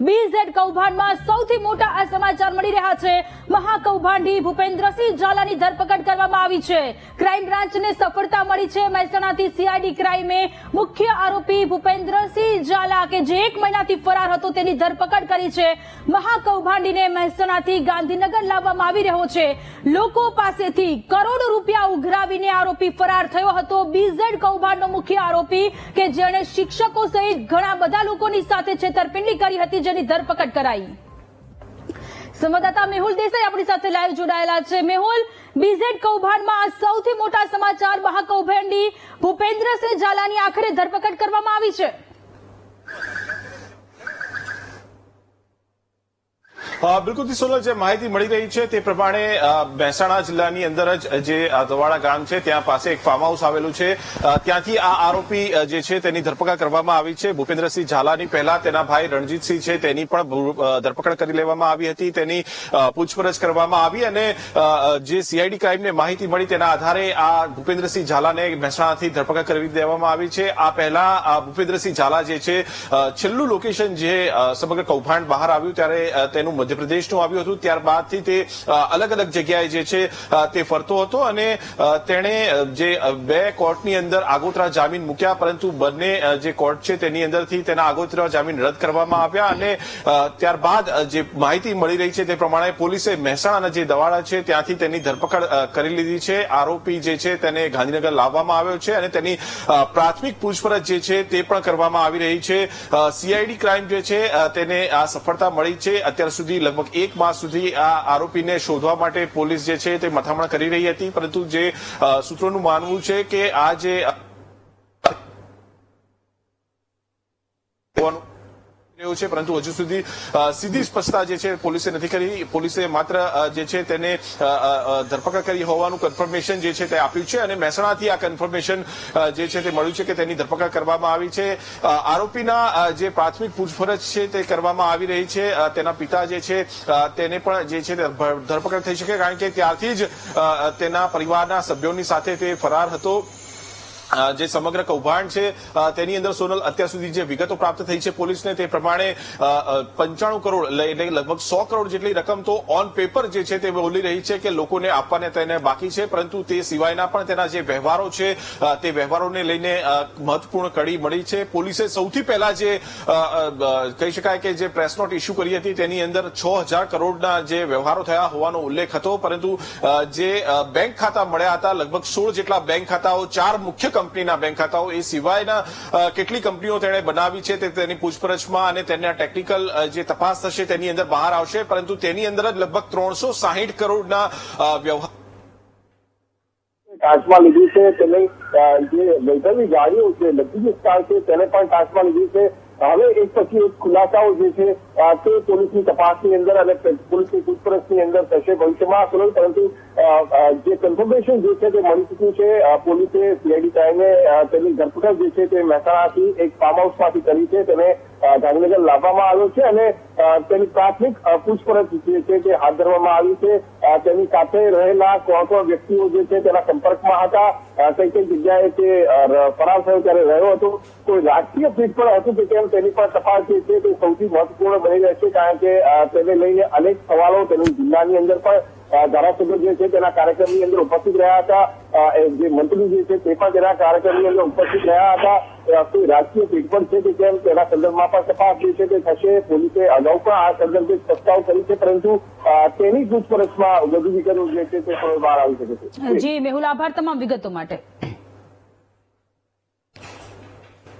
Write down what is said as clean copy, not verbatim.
BZ કૌભાંડમાં સૌથી મોટા આ સમાચાર મળી રહ્યા છે। મહાકૌભાંડી ભૂપેન્દ્રસિંહ ઝાલાની ધરપકડ કરવામાં આવી છે। ક્રાઇમ બ્રાન્ચને સફળતા મળી છે। મહેસાણાથી CID ક્રાઇમે મુખ્ય આરોપી ભૂપેન્દ્રસિંહ ઝાલા કે જે 1 મહિનાથી ફરાર હતો તેની ધરપકડ કરી છે। મહાકૌભાંડીને મહેસાણાથી ગાંધીનગર લાવવામાં આવી રહ્યો છે। લોકો પાસેથી કરોડો રૂપિયા ઉઘરાવીને આરોપી ફરાર થયો હતો। BZ કૌભાંડનો મુખ્ય આરોપી કે જેણે શિક્ષકો સહિત ઘણા બધા લોકોની સાથે છેતરપિંડી કરી હતી, જેની ધરપકડ કરાઈ। સંવાદદાતા મેહુલ દેસાઈ આપણી સાથે લાઈવ જોડાયેલા છે। મેહુલ, BZ કૌભાંડમાં સૌથી મોટા સમાચાર, મહાકૌભાંડી ભૂપેન્દ્રસિંહ ઝાલાની આખરે ધરપકડ કરવામાં આવી છે। બિલકુલ સોનલ, જે માહિતી મળી રહી છે તે પ્રમાણે મહેસાણા જિલ્લાની અંદર જ જે દવાડા ગામ છે ત્યાં પાસે એક ફાર્મ હાઉસ આવેલું છે, ત્યાંથી આ આરોપી જે છે તેની ધરપકડ કરવામાં આવી છે। ભૂપેન્દ્રસિંહ ઝાલાની પહેલા તેના ભાઈ રણજીતસિંહ છે તેની પણ ધરપકડ કરી લેવામાં આવી હતી, તેની પૂછપરછ કરવામાં આવી અને જે CID ક્રાઇમને માહિતી મળી તેના આધારે આ ભૂપેન્દ્રસિંહ ઝાલાને મહેસાણાથી ધરપકડ કરી દેવામાં આવી છે। આ પહેલા ભૂપેન્દ્રસિંહ ઝાલા જે છે છેલ્લું લોકેશન જે સમગ્ર કૌભાંડ બહાર આવ્યું ત્યારે તેનું મધ્યપ્રદેશનું આવ્યું હતું, ત્યારબાદથી તે અલગ અલગ જગ્યાએ જે છે તે ફરતો હતો અને તેણે જે 2 કોર્ટની અંદર આગોતરા જામીન મૂક્યા, પરંતુ બંને જે કોર્ટ છે તેની અંદરથી તેના આગોતરા જામીન રદ કરવામાં આવ્યા અને ત્યારબાદ જે માહિતી મળી રહી છે તે પ્રમાણે પોલીસે મહેસાણાના જે દવાડા છે ત્યાંથી તેની ધરપકડ કરી લીધી છે। આરોપી જે છે તેને ગાંધીનગર લાવવામાં આવ્યો છે અને તેની પ્રાથમિક પૂછપરછ જે છે તે પણ કરવામાં આવી રહી છે। CID ક્રાઇમ જે છે તેને આ સફળતા મળી છે। અત્યાર સુધી લગભગ 1 માસ સુધી આ આરોપીને શોધવા માટે પોલીસ જે છે તે મથામણ કરી રહી હતી, પરંતુ જે સૂત્રોનું માનવું છે કે આ જે છે પરંતુ હજુ સુધી સીધી સ્પષ્ટતા જે છે પોલીસે નથી કરી। પોલીસે માત્ર જે છે તેને ધરપકડ કરી હોવાનું કન્ફર્મેશન જે છે તે આપ્યું છે અને મહેસાણાથી આ કન્ફર્મેશન જે છે તે મળ્યું છે કે તેની ધરપકડ કરવામાં આવી છે। આરોપીના જે પ્રાથમિક પૂછપરછ છે તે કરવામાં આવી રહી છે। તેના પિતા જે છે તેને પણ જે છે ધરપકડ થઈ શકે, કારણ કે ત્યારથી જ તેના પરિવારના સભ્યોની સાથે તે ફરાર હતો। જે સમગ્ર કૌભાંડ છે તેની અંદર સોનલ અત્યાર સુધી જે વિગતો પ્રાપ્ત થઈ છે પોલીસને તે પ્રમાણે 95 કરોડ એટલે લગભગ 100 કરોડ જેટલી રકમ તો ઓન પેપર જે છે તે બોલી રહી છે કે લોકોને આપવાને તેને બાકી છે, પરંતુ તે સિવાયના પણ તેના જે વ્યવહારો છે તે વ્યવહારોને લઈને મહત્વપૂર્ણ કડી મળી છે। પોલીસે સૌથી પહેલા જે કહી શકાય કે જે પ્રેસ નોટ ઇસ્યુ કરી હતી તેની અંદર 6000 કરોડના જે વ્યવહારો થયા હોવાનો ઉલ્લેખ હતો, પરંતુ જે બેંક ખાતા મળ્યા હતા લગભગ 16 જેટલા બેંક ખાતાઓ, 4 મુખ્ય કંપનીના બેંક ખાતાઓ, એ સિવાયના કેટલી કંપનીઓ તેણે બનાવી છે તે તેની પૂછપરછમાં અને તેના ટેકનિકલ જે તપાસ થશે તેની અંદર બહાર આવશે, પરંતુ તેની અંદર જ લગભગ 360 કરોડના વ્યવહાર ટાંચમાં લીધી છે। તેને જે વૈભવી ગાડીઓ છે, લક્ઝરી કાર છે, તેને પણ ટાંચમાં લીધી છે। હવે એક પછી એક ખુલાસાઓ જે છે તે પોલીસની તપાસની અંદર અને પોલીસની પૂછપરછની અંદર થશે ભવિષ્યમાં, પરંતુ જે કન્ફર્મેશન જે છે તે મળી ચૂક્યું છે। પોલીસે CID ક્રાઇમે તેની ધરપકડ જે છે તે મહેસાણાથી એક ફાર્મ હાઉસમાંથી કરી છે, તેને ગાંધીનગર લાવવામાં આવ્યો છે અને તેની પ્રાથમિક પૂછપરછ જે છે તે હાથ ધરવામાં આવી છે। તેની સાથે રહેલા કોણ વ્યક્તિઓ જે છે તેના સંપર્કમાં હતા, કઈ જગ્યાએ તે ફરાર થયો ત્યારે રહ્યો હતો, કોઈ રાજકીય પીઠ પણ હતું કે કેમ તેની પણ તપાસ જે છે તે સૌથી મહત્વપૂર્ણ બની રહેશે, કારણ કે તેને લઈને અનેક સવાલો તેની જિલ્લાની અંદર પણ ધારાસભ્યો જે છે તેના કાર્યક્રમની અંદર ઉપસ્થિત રહ્યા હતા, જે મંત્રી જે છે તે પણ તેના કાર્યક્રમની અંદર ઉપસ્થિત રહ્યા હતા। કોઈ રાજકીય પીઠ પણ છે કે કેમ તેના સંદર્ભમાં પણ તપાસ જે છે તે થશે। પોલીસે અગાઉ પણ આ સંદર્ભે પ્રસ્તાવ કરી છે, પરંતુ તેની પૂછપરછમાં વધુ વિગતો જે છે તે બહાર આવી શકે છે। જી મેહુલ, આભાર તમામ વિગતો માટે।